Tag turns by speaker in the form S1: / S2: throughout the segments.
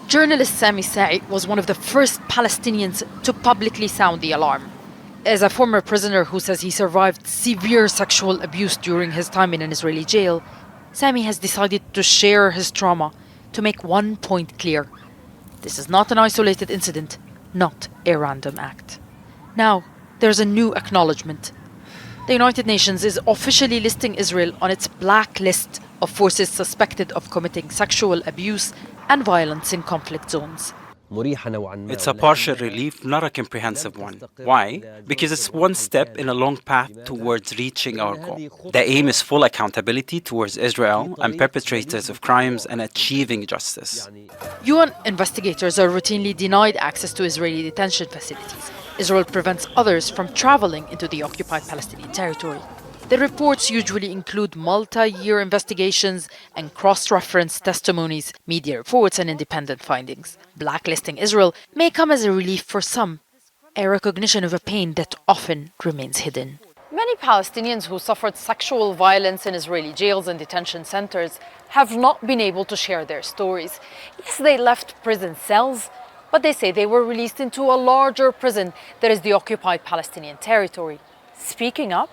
S1: Journalist Sami Sa'i was one of the first Palestinians to publicly sound the alarm. As a former prisoner who says he survived severe sexual abuse during his time in an Israeli jail, Sami has decided to share his trauma to make one point clear. This is not an isolated incident, not a random act. Now, there's a new acknowledgement. The United Nations is officially listing Israel on its blacklist of forces suspected of committing sexual abuse and violence in conflict zones.
S2: It's a partial relief, not a comprehensive one. Why? Because it's one step in a long path towards reaching our goal. The aim is full accountability towards Israel and perpetrators of crimes and achieving justice.
S1: UN investigators are routinely denied access to Israeli detention facilities. Israel prevents others from traveling into the occupied Palestinian territory. The reports usually include multi-year investigations and cross-reference testimonies, media reports and independent findings. Blacklisting Israel may come as a relief for some, a recognition of a pain that often remains hidden. Many Palestinians who suffered sexual violence in Israeli jails and detention centers have not been able to share their stories. Yes, they left prison cells, but they say they were released into a larger prison that is the occupied Palestinian territory. Speaking up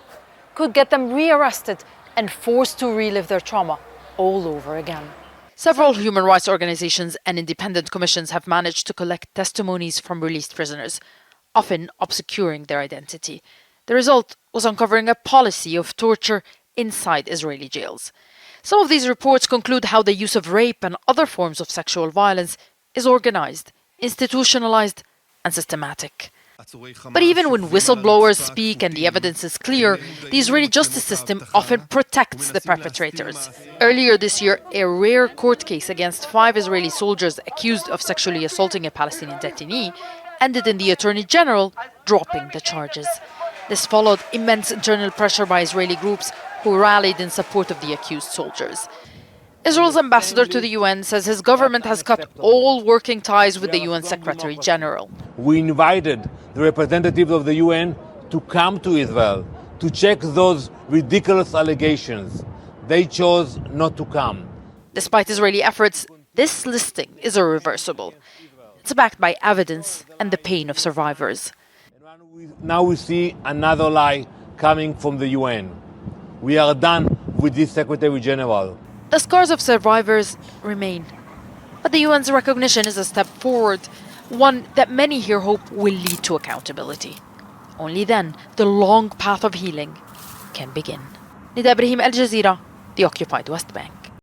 S1: could get them rearrested and forced to relive their trauma all over again. Several human rights organizations and independent commissions have managed to collect testimonies from released prisoners, often obscuring their identity. The result was uncovering a policy of torture inside Israeli jails. Some of these reports conclude how the use of rape and other forms of sexual violence is organized, institutionalized, and systematic. But even when whistleblowers speak and the evidence is clear, the Israeli justice system often protects the perpetrators. Earlier this year, a rare court case against 5 Israeli soldiers accused of sexually assaulting a Palestinian detainee ended in the Attorney General dropping the charges. This followed immense internal pressure by Israeli groups who rallied in support of the accused soldiers. Israel's ambassador to the UN says his government has cut all working ties with the UN Secretary General.
S3: We invited the representatives of the UN to come to Israel to check those ridiculous allegations. They chose not to come.
S1: Despite Israeli efforts, this listing is irreversible. It's backed by evidence and the pain of survivors.
S3: Now we see another lie coming from the UN. We are done with this Secretary General.
S1: The scars of survivors remain. But the UN's recognition is a step forward, one that many here hope will lead to accountability. Only then the long path of healing can begin. Nida, Ibrahim, Jazeera, the occupied West Bank.